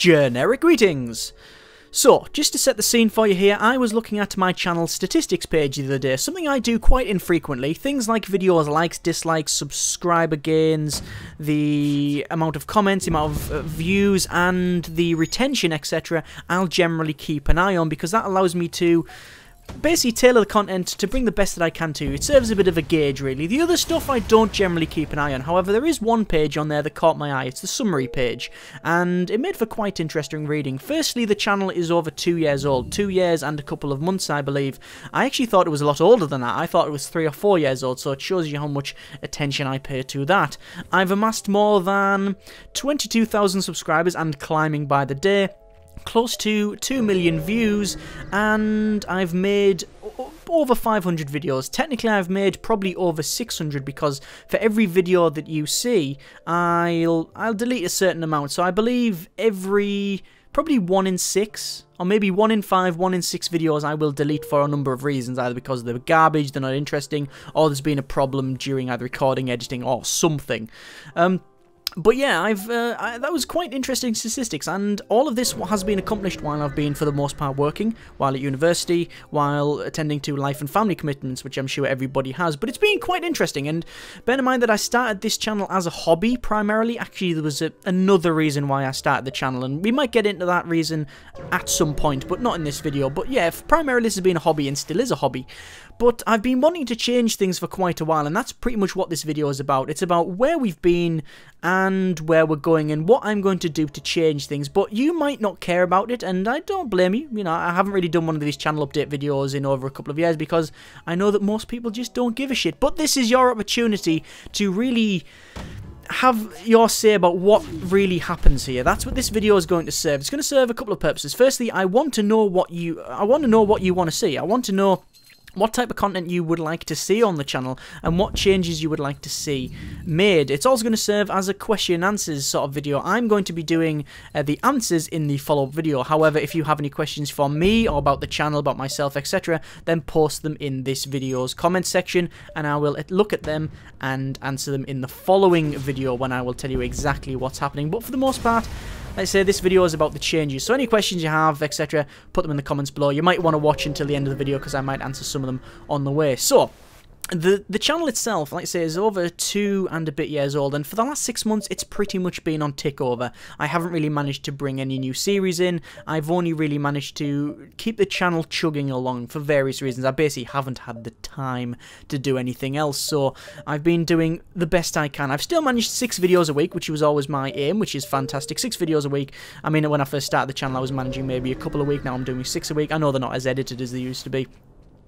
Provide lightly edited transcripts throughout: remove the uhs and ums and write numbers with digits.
Generic greetings! So, just to set the scene for you here, I was looking at my channel statistics page the other day, something I do quite infrequently. Things like videos, likes, dislikes, subscriber gains, the amount of comments, the amount of views, and the retention, etc. I'll generally keep an eye on because that allows me to basically tailor the content to bring the best that I can to you. It serves as a bit of a gauge, really. The other stuff I don't generally keep an eye on. However, there is one page on there that caught my eye. It's the summary page, and it made for quite interesting reading. Firstly, the channel is over 2 years old. 2 years and a couple of months, I believe. I actually thought it was a lot older than that. I thought it was 3 or 4 years old, so it shows you how much attention I pay to that. I've amassed more than 22,000 subscribers and climbing by the day. Close to 2 million views, and I've made over 500 videos. Technically, I've made probably over 600 because for every video that you see, I'll delete a certain amount. So I believe probably 1 in 6, or maybe 1 in 5, 1 in 6 videos I will delete for a number of reasons, either because they're garbage, they're not interesting, or there's been a problem during either recording, editing, or something. But yeah, that was quite interesting statistics, and all of this has been accomplished while I've been, for the most part, working, while at university, while attending to life and family commitments, which I'm sure everybody has. But it's been quite interesting, and bear in mind that I started this channel as a hobby, primarily. Actually, there was another reason why I started the channel, and we might get into that reason at some point, but not in this video. But yeah, primarily this has been a hobby, and still is a hobby. But I've been wanting to change things for quite a while, and that's pretty much what this video is about. It's about where we've been and where we're going and what I'm going to do to change things. But you might not care about it, and I don't blame you. You know, I haven't really done one of these channel update videos in over a couple of years because I know that most people just don't give a shit. But this is your opportunity to really have your say about what really happens here. That's what this video is going to serve. It's going to serve a couple of purposes. Firstly, I want to know what you want to see. I want to know what type of content you would like to see on the channel and what changes you would like to see made. It's also going to serve as a question and answers sort of video. I'm going to be doing the answers in the follow-up video. However, if you have any questions for me or about the channel, about myself, etc., then post them in this video's comment section and I will look at them and answer them in the following video when I will tell you exactly what's happening. But for the most part, let's say this video is about the changes, so any questions you have, etc., put them in the comments below. You might want to watch until the end of the video because I might answer some of them on the way. So, the channel itself, like I say, is over 2 and a bit years old, and for the last 6 months, it's pretty much been on tick over. I haven't really managed to bring any new series in. I've only really managed to keep the channel chugging along for various reasons. I basically haven't had the time to do anything else, so I've been doing the best I can. I've still managed 6 videos a week, which was always my aim, which is fantastic. 6 videos a week. I mean, when I first started the channel, I was managing maybe a couple a week. Now I'm doing 6 a week. I know they're not as edited as they used to be.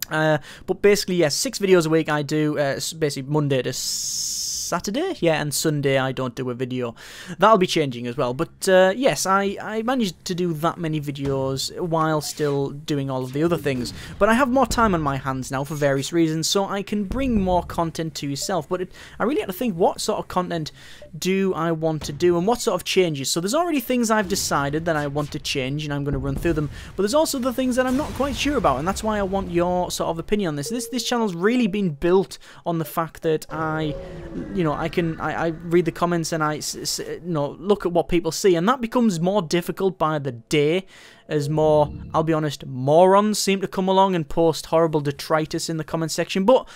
But basically, yes, 6 videos a week I do, basically Monday to Saturday, yeah, and Sunday I don't do a video. That'll be changing as well, but yes, I managed to do that many videos while still doing all of the other things, but I have more time on my hands now for various reasons, so I can bring more content to yourself. But I really had to think, what sort of content do I want to do and what sort of changes? So there's already things I've decided that I want to change, and I'm going to run through them, but there's also the things that I'm not quite sure about, and that's why I want your sort of opinion on this. This channel's really been built on the fact that I read the comments and I look at what people see, and that becomes more difficult by the day as more, I'll be honest, morons seem to come along and post horrible detritus in the comment section. But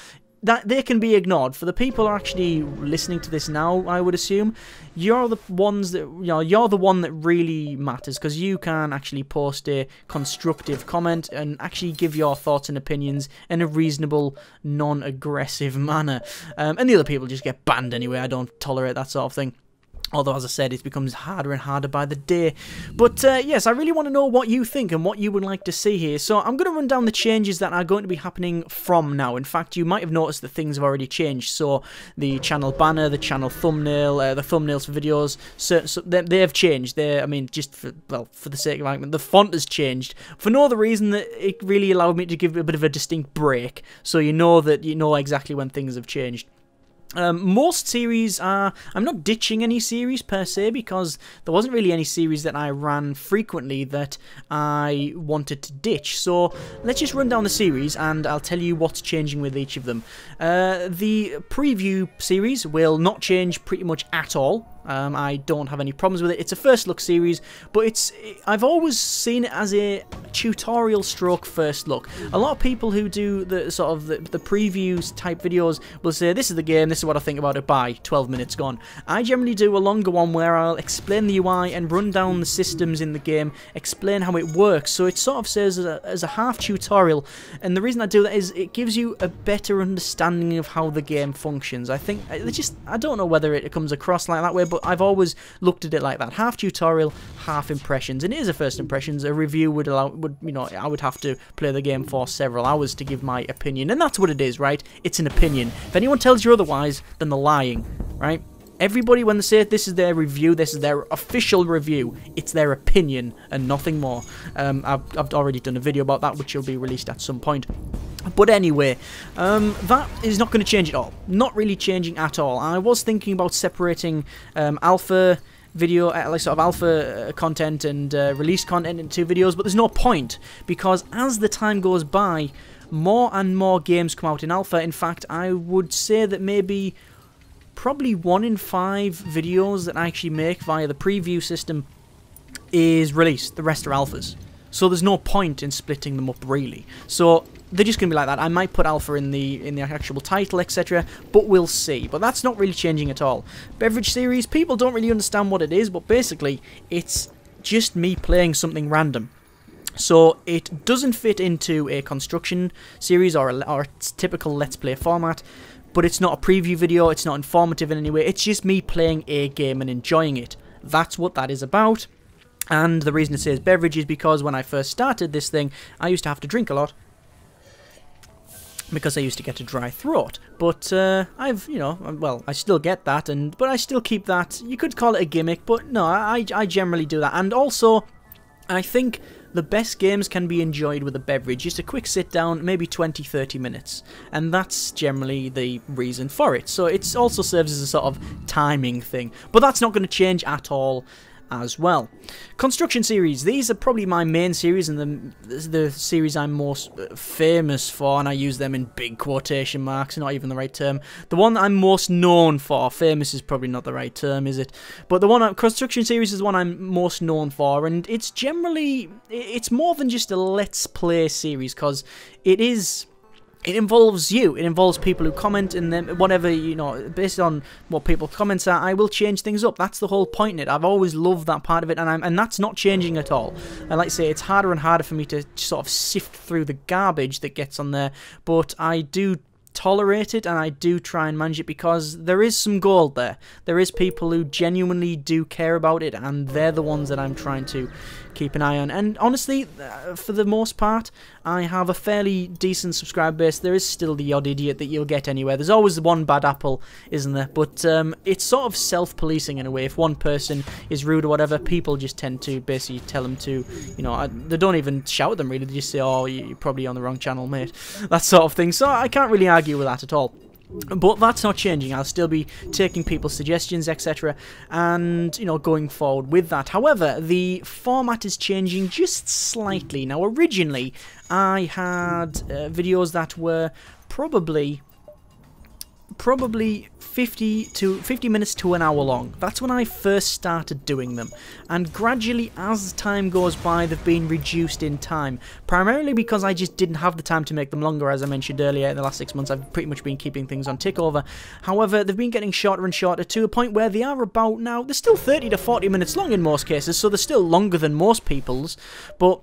that they can be ignored. For the people who are actually listening to this now, I would assume you're the ones that, you're the one that really matters, because you can actually post a constructive comment and actually give your thoughts and opinions in a reasonable, non-aggressive manner. And the other people just get banned anyway. I don't tolerate that sort of thing. Although, as I said, it becomes harder and harder by the day. But, yes, I really want to know what you think and what you would like to see here. So, I'm going to run down the changes that are going to be happening from now. In fact, you might have noticed that things have already changed. So, the channel banner, the channel thumbnail, the thumbnails for videos, so they have changed. I mean, just for the sake of argument, the font has changed. For no other reason that it really allowed me to give a bit of a distinct break. So, you know exactly when things have changed. Most series are... I'm not ditching any series per se, because there wasn't really any series that I ran frequently that I wanted to ditch. So let's just run down the series and I'll tell you what's changing with each of them. The preview series will not change pretty much at all. I don't have any problems with it. It's a first look series, but I've always seen it as a tutorial stroke first look. A lot of people who do the sort of the previews type videos will say, this is the game, this is what I think about it, bye, 12 minutes gone. I generally do a longer one where I'll explain the UI and run down the systems in the game, explain how it works, so it sort of serves as a half tutorial, and the reason I do that is it gives you a better understanding of how the game functions. I think, I don't know whether it comes across like that way, but I've always looked at it like that, half tutorial, half impressions, and it is a first impressions. A review would I would have to play the game for several hours to give my opinion, and that's what it is, right? It's an opinion. If anyone tells you otherwise, then they're lying, right? Everybody, when they say this is their review, this is their official review, it's their opinion and nothing more. I've already done a video about that, which will be released at some point. But anyway, that is not going to change at all. Not really changing at all. I was thinking about separating alpha video, like sort of alpha content and release content into videos, but there's no point, because as the time goes by, more and more games come out in alpha. In fact, I would say that probably 1 in 5 videos that I actually make via the preview system is released. The rest are alphas. So there's no point in splitting them up, really. So they're just going to be like that. I might put alpha in the actual title, etc., but we'll see. But that's not really changing at all. Beverage series, people don't really understand what it is, but basically it's just me playing something random. So it doesn't fit into a construction series or a typical Let's Play format, but it's not a preview video, it's not informative in any way, it's just me playing a game and enjoying it. That's what that is about. And the reason it says beverage is because when I first started this thing, I used to have to drink a lot, because I used to get a dry throat. But well, I still get that, but I still keep that. You could call it a gimmick, but no, I generally do that. And also, I think the best games can be enjoyed with a beverage. Just a quick sit down, maybe 20-30 minutes. And that's generally the reason for it. So it also serves as a sort of timing thing. But that's not going to change at all as well. Construction series, these are probably my main series and the series I'm most famous for, and I use them in big quotation marks, not even the right term. The one I'm most known for, famous is probably not the right term, is it? But the construction series is the one I'm most known for, and it's generally, it's more than just a Let's Play series, because it involves you. It involves people who comment, and then whatever, based on what people's comments are, I will change things up. That's the whole point in it. I've always loved that part of it, and that's not changing at all. And like I say, it's harder and harder for me to sort of sift through the garbage that gets on there, but I do tolerate it, and I do try and manage it, because there is some gold there. There is people who genuinely do care about it, and they're the ones that I'm trying to keep an eye on. And honestly, for the most part, I have a fairly decent subscriber base. There is still the odd idiot that you'll get anywhere. There's always the one bad apple, isn't there? But it's sort of self-policing in a way. If one person is rude or whatever, people just tend to basically tell them to, they don't even shout at them really. They just say, oh, you're probably on the wrong channel, mate. That sort of thing. So I can't really argue with that at all. But that's not changing. I'll still be taking people's suggestions, etc., and, going forward with that. However, the format is changing just slightly. Now, originally, I had videos that were probably 50 minutes to an hour long. That's when I first started doing them, and gradually as time goes by they've been reduced in time, primarily because I just didn't have the time to make them longer. As I mentioned earlier, in the last 6 months I've pretty much been keeping things on tick over. However, they've been getting shorter and shorter to a point where they are about now, they're still 30 to 40 minutes long in most cases, so they're still longer than most people's, but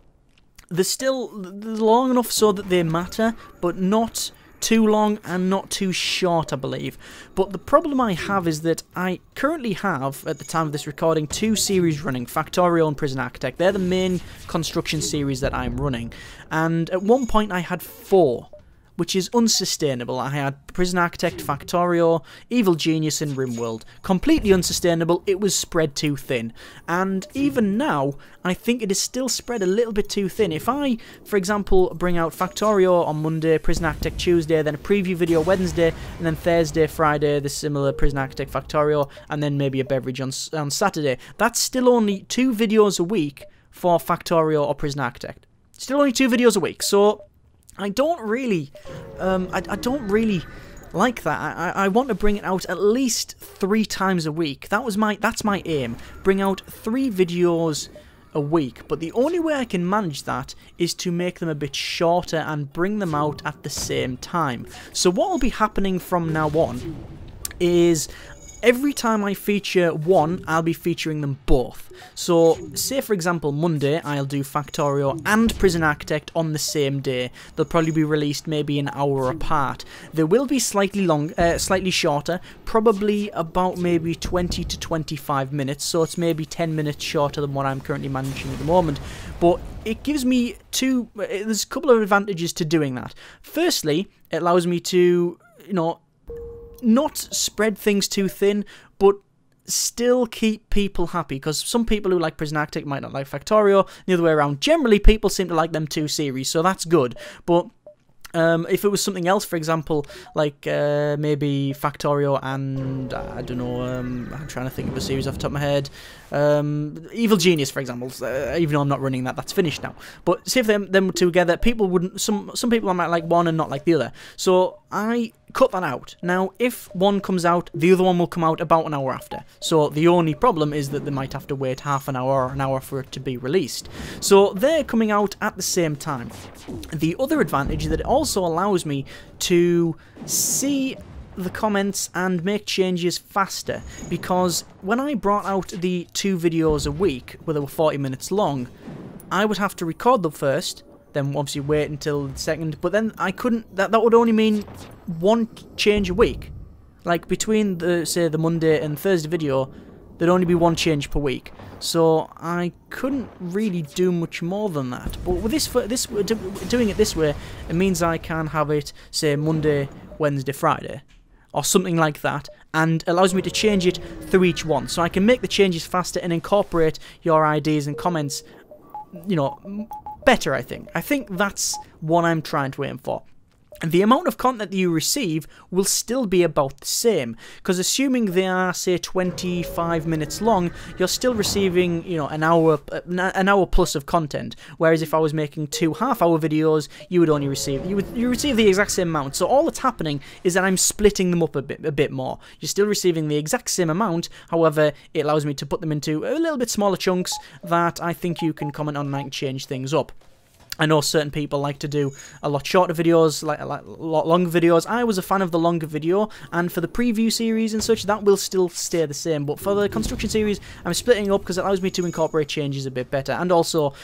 they're long enough so that they matter, but not too long and not too short, I believe. But the problem I have is that I currently have, at the time of this recording, 2 series running, Factorio and Prison Architect. They're the main construction series that I'm running. And at one point I had 4, which is unsustainable. I had Prison Architect, Factorio, Evil Genius, and RimWorld. Completely unsustainable. It was spread too thin. And even now, I think it is still spread a little bit too thin. If I, for example, bring out Factorio on Monday, Prison Architect Tuesday, then a preview video Wednesday, and then Thursday, Friday, the similar Prison Architect Factorio, and then maybe a beverage on Saturday, that's still only 2 videos a week for Factorio or Prison Architect. Still only 2 videos a week, so I don't really like that. I want to bring it out at least 3 times a week. That's my aim. Bring out 3 videos a week, but the only way I can manage that is to make them a bit shorter and bring them out at the same time. So what will be happening from now on is every time I feature one, I'll be featuring them both. So, say for example, Monday, I'll do Factorio and Prison Architect on the same day. They'll probably be released maybe an hour apart. They will be slightly shorter, probably about maybe 20 to 25 minutes, so it's maybe 10 minutes shorter than what I'm currently managing at the moment. But it gives me there's a couple of advantages to doing that. Firstly, it allows me to, not spread things too thin, but still keep people happy, because some people who like Prison Architect might not like Factorio, the other way around. Generally, people seem to like them 2 series, so that's good. But if it was something else, for example, like maybe Factorio and, I don't know, I'm trying to think of a series off the top of my head, Evil Genius, for example, even though I'm not running that, that's finished now. But see if them together, people wouldn't, some people might like one and not like the other. So I cut that out. Now, if one comes out, the other one will come out about an hour after. So the only problem is that they might have to wait half an hour or an hour for it to be released. So they're coming out at the same time. The other advantage is that it also allows me to see the comments and make changes faster, because when I brought out the 2 videos a week, where they were 40 minutes long, I would have to record them first, then obviously wait until the second, but then I couldn't, that would only mean 1 change a week. Like between say the Monday and Thursday video, there'd only be 1 change per week. So I couldn't really do much more than that. But with doing it this way, it means I can have it, say, Monday, Wednesday, Friday, or something like that, and allows me to change it through each one. So I can make the changes faster and incorporate your ideas and comments, better, I think. I think that's what I'm trying to aim for. And the amount of content that you receive will still be about the same, because assuming they are, say, 25 minutes long, you're still receiving, an hour plus of content. Whereas if I was making 2 half-hour videos, you would only receive the exact same amount. So all that's happening is that I'm splitting them up a bit more. You're still receiving the exact same amount. However, it allows me to put them into a little bit smaller chunks that I think you can comment on and I can change things up. I know certain people like to do a lot shorter videos, like a lot longer videos. I was a fan of the longer video, and for the preview series and such, that will still stay the same. But for the construction series, I'm splitting up because it allows me to incorporate changes a bit better, and also,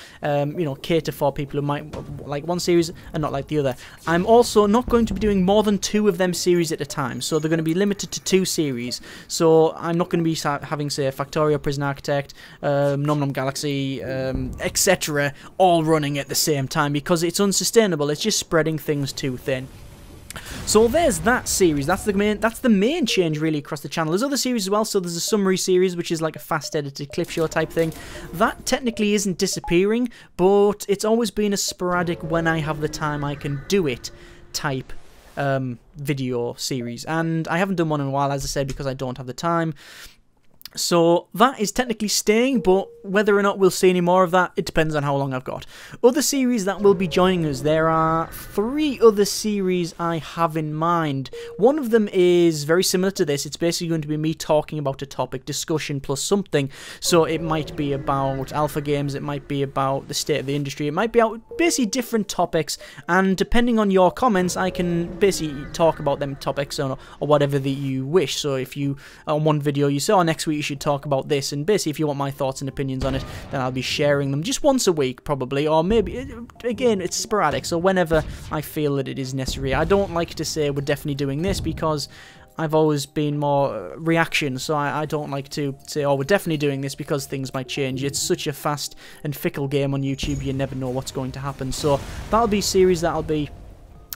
cater for people who might like one series and not like the other. I'm also not going to be doing more than 2 of them series at a time, so they're going to be limited to 2 series. So I'm not going to be having, say, Factorio, Prison Architect, Nom Nom Galaxy, etc., all running at the same time, because it's unsustainable. It's just spreading things too thin. So there's that series. That's the main change really across the channel. There's other series as well. So there's a summary series, which is like a fast edited clip show type thing. That technically isn't disappearing, but it's always been a sporadic when I have the time I can do it type video series, and I haven't done one in a while, as I said, because I don't have the time. So that is technically staying, but whether or not we'll see any more of that, it depends on how long I've got. Other series that will be joining us, there are 3 other series I have in mind. One of them is very similar to this. It's basically going to be me talking about a topic, discussion plus something. So it might be about alpha games, it might be about the state of the industry, it might be about basically different topics, and depending on your comments, I can basically talk about them topics or whatever that you wish. So if you, on one video you say, next week you should talk about this, and basically if you want my thoughts and opinions on it, then I'll be sharing them just once a week probably, or maybe, again, it's sporadic, so whenever I feel that it is necessary. I don't like to say we're definitely doing this, because I've always been more reaction, so I don't like to say, we're definitely doing this, because things might change. It's such a fast and fickle game on YouTube, you never know what's going to happen. So that'll be series that'll be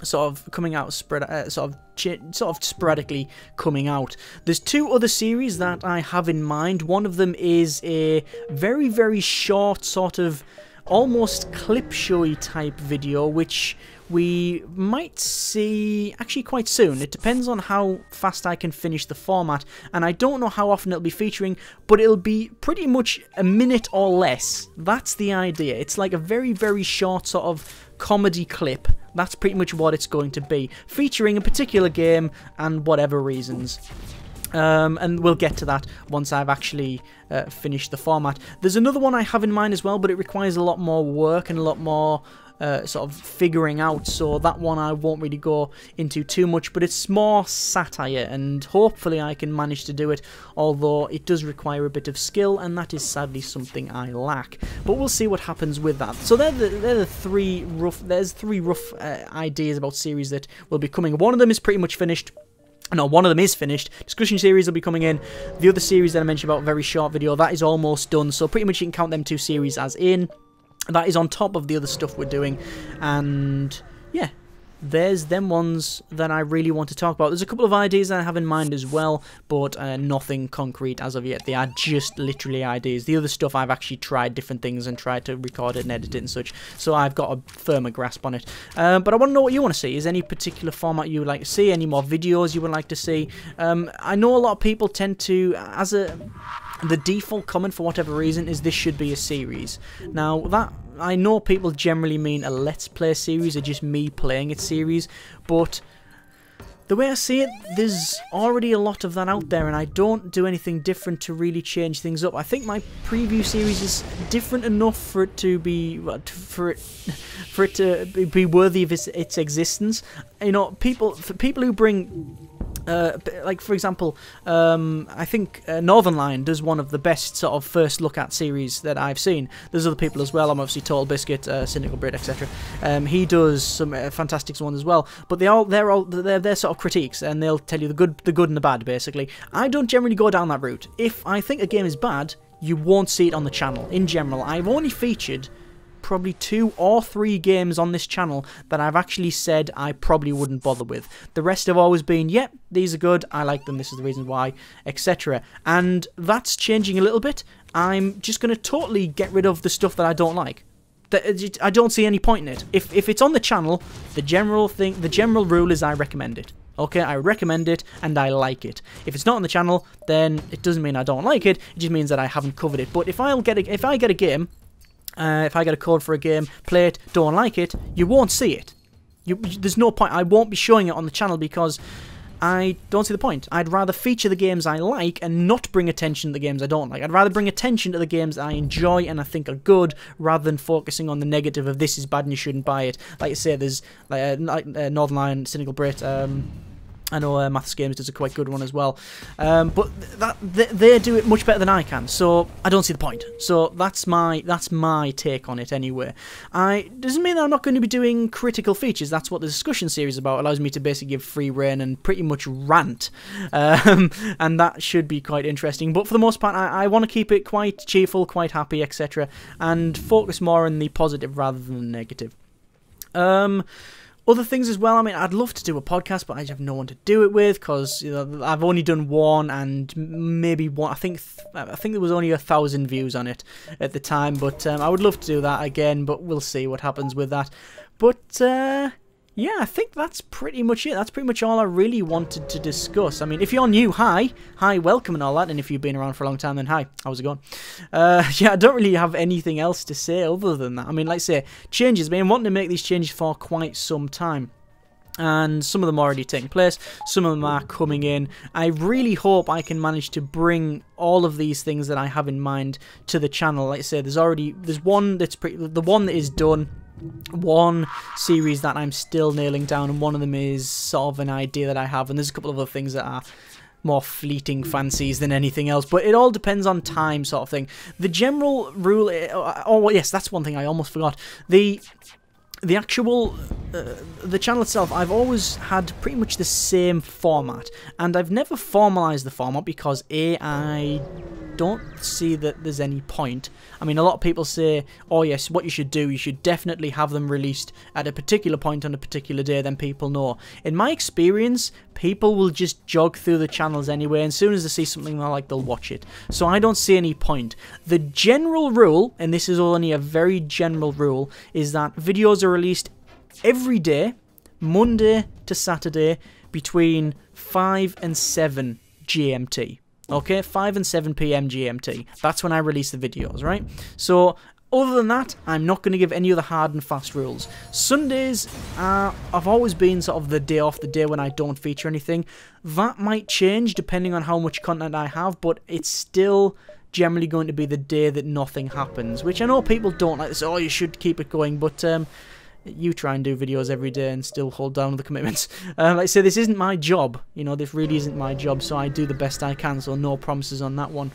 sort of coming out, sort of sporadically coming out. There's 2 other series that I have in mind. One of them is a very, very short, sort of almost clip showy type video, which we might see actually quite soon. It depends on how fast I can finish the format, and I don't know how often it'll be featuring, but it'll be pretty much a minute or less. That's the idea. It's like a very, very short sort of comedy clip That's pretty much what it's going to be, featuring a particular game and whatever reasons. And we'll get to that once I've actually finished the format. There's another one I have in mind as well, but it requires a lot more work and a lot more sort of figuring out, so that one I won't really go into too much, but it's more satire, and hopefully I can manage to do it, although it does require a bit of skill, and that is sadly something I lack. But we'll see what happens with that. So there's three rough ideas about series that will be coming. One of them is pretty much finished. No, one of them is finished. Discussion series will be coming in. The other series that I mentioned about, very short video, that is almost done, so pretty much you can count them two series as in. That is on top of the other stuff we're doing, and yeah, there's them ones that I really want to talk about. There's a couple of ideas that I have in mind as well, but nothing concrete as of yet. They are just literally ideas. The other stuff I've actually tried different things and tried to record it and edit it and such, so I've got a firmer grasp on it. But I want to know what you want to see. Is any particular format you would like to see? Any more videos you would like to see? I know a lot of people tend to, the default comment for whatever reason is this should be a series. Now, that I know people generally mean a Let's Play series or just me playing it series, but the way I see it, there's already a lot of that out there, and I don't do anything different to really change things up. I think my preview series is different enough for it to be be worthy of its existence. You know, people who bring like, for example, I think Northern Lion does one of the best sort of first look at series that I've seen. There's other people as well. I'm obviously Total Biscuit, Cynical Brit, etc. He does some fantastic ones as well. But they're sort of critiques, and they'll tell you the good and the bad, basically. I don't generally go down that route. If I think a game is bad, you won't see it on the channel. In general, I've only featured probably 2 or 3 games on this channel that I've actually said I probably wouldn't bother with. The rest have always been, yep, these are good, I like them, this is the reason why, etc. And that's changing a little bit. I'm just going to totally get rid of the stuff that I don't like. I don't see any point in it. If it's on the channel, the general rule is I recommend it. Okay, I recommend it and I like it. If it's not on the channel, then it doesn't mean I don't like it. It just means that I haven't covered it. But if I get a game, if I get a code for a game, play it, don't like it, you won't see it. There's no point. I won't be showing it on the channel because I don't see the point. I'd rather feature the games I like and not bring attention to the games I don't like. I'd rather bring attention to the games I enjoy and I think are good, rather than focusing on the negative of this is bad and you shouldn't buy it. Like I say, there's Northern Lion, Cynical Brit, I know Maths Games does a quite good one as well, but they do it much better than I can, so I don't see the point. So that's my take on it anyway. Doesn't mean that I'm not going to be doing critical features. That's what the discussion series is about. It allows me to basically give free rein and pretty much rant, and that should be quite interesting. But for the most part, I want to keep it quite cheerful, quite happy, etc., and focus more on the positive rather than the negative. Other things as well, I mean, I'd love to do a podcast, but I have no one to do it with, because I've only done one, and maybe one, I think there was only 1,000 views on it at the time, but I would love to do that again, but we'll see what happens with that. But, yeah, I think that's pretty much it. That's pretty much all I really wanted to discuss. I mean, if you're new, hi, welcome and all that, and if you've been around for a long time, then hi, how's it going? Yeah, I don't really have anything else to say other than that. I mean, like I say, changes, I've been wanting to make these changes for quite some time. And some of them are already taking place, some of them are coming in. I really hope I can manage to bring all of these things that I have in mind to the channel. Like I say, there's one that's the one that is done, one series that I'm still nailing down, and one of them is sort of an idea that I have, and there's a couple of other things that are more fleeting fancies than anything else, but it all depends on time, sort of thing. The general rule, oh yes, that's one thing I almost forgot. The actual, the channel itself, I've always had pretty much the same format, and I've never formalised the format because I don't see that there's any point. I mean, a lot of people say, oh yes, what you should do, you should definitely have them released at a particular point on a particular day, then people know. In my experience, people will just jog through the channels anyway, and as soon as they see something they like, they'll watch it. So I don't see any point. The general rule, and this is only a very general rule, is that videos are released every day, Monday to Saturday, between 5 and 7 GMT. Okay, 5 and 7 PM GMT. That's when I release the videos, right? So Other than that, I'm not going to give any other hard and fast rules. Sundays have always been sort of the day off, the day when I don't feature anything. That might change depending on how much content I have, but it's still generally going to be the day that nothing happens, which I know people don't like this. Oh, you should keep it going, but you try and do videos every day and still hold down to the commitments. Like I say, this isn't my job. You know, this really isn't my job, so I do the best I can, so no promises on that one.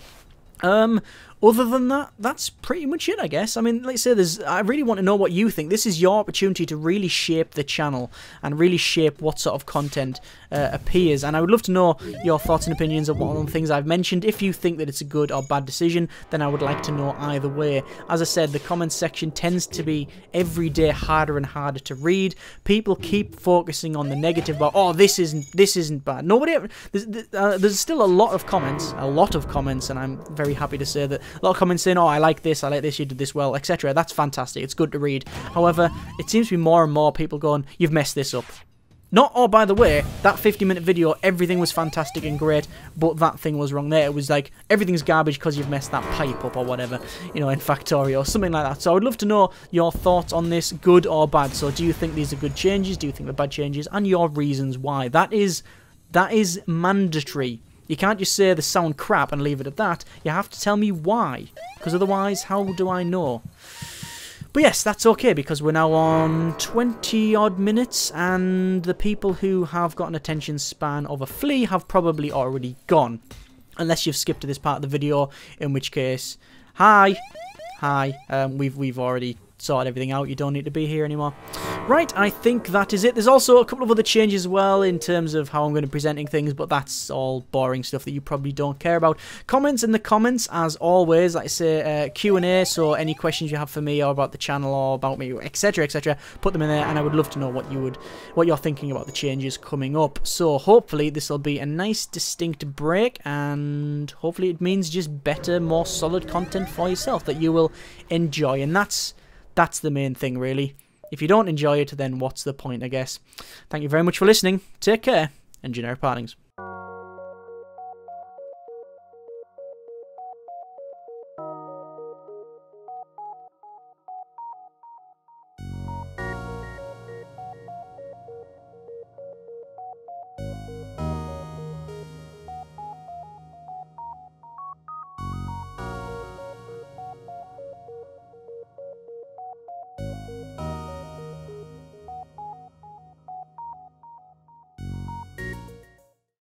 Other than that, that's pretty much it, I guess. I mean, like I say, I really want to know what you think. This is your opportunity to really shape the channel and really shape what sort of content appears. And I would love to know your thoughts and opinions on one of the things I've mentioned. If you think that it's a good or bad decision, then I would like to know either way. As I said, the comments section tends to be every day harder and harder to read. People keep focusing on the negative about, oh, this isn't bad. Nobody ever, there's still a lot of comments, and I'm very happy to say that a lot of comments saying, oh, I like this, you did this well, etc. That's fantastic. It's good to read. However, it seems to be more and more people going, you've messed this up. Not, oh, by the way, that 50-minute video, everything was fantastic and great, but that thing was wrong there. It was like, everything's garbage because you've messed that pipe up or whatever, you know, in Factorio or something like that. So I would love to know your thoughts on this, good or bad. So do you think these are good changes? Do you think they're bad changes? And your reasons why. That is mandatory. You can't just say they sound crap and leave it at that. You have to tell me why, because otherwise, how do I know? But yes, that's okay, because we're now on 20-odd minutes, and the people who have got an attention span of a flea have probably already gone. Unless you've skipped to this part of the video, in which case, hi, we've already sorted everything out. You don't need to be here anymore. Right, I think that is it. There's also a couple of other changes as well in terms of how I'm going to be presenting things, but that's all boring stuff that you probably don't care about. Comments in the comments, as always. Like I say, Q&A, so any questions you have for me or about the channel or about me, etc., etc., put them in there, and I would love to know what you're thinking about the changes coming up. So hopefully this will be a nice, distinct break, and hopefully it means just better, more solid content for yourself that you will enjoy, and that's the main thing, really. If you don't enjoy it, then what's the point, I guess. Thank you very much for listening. Take care, and generic partings.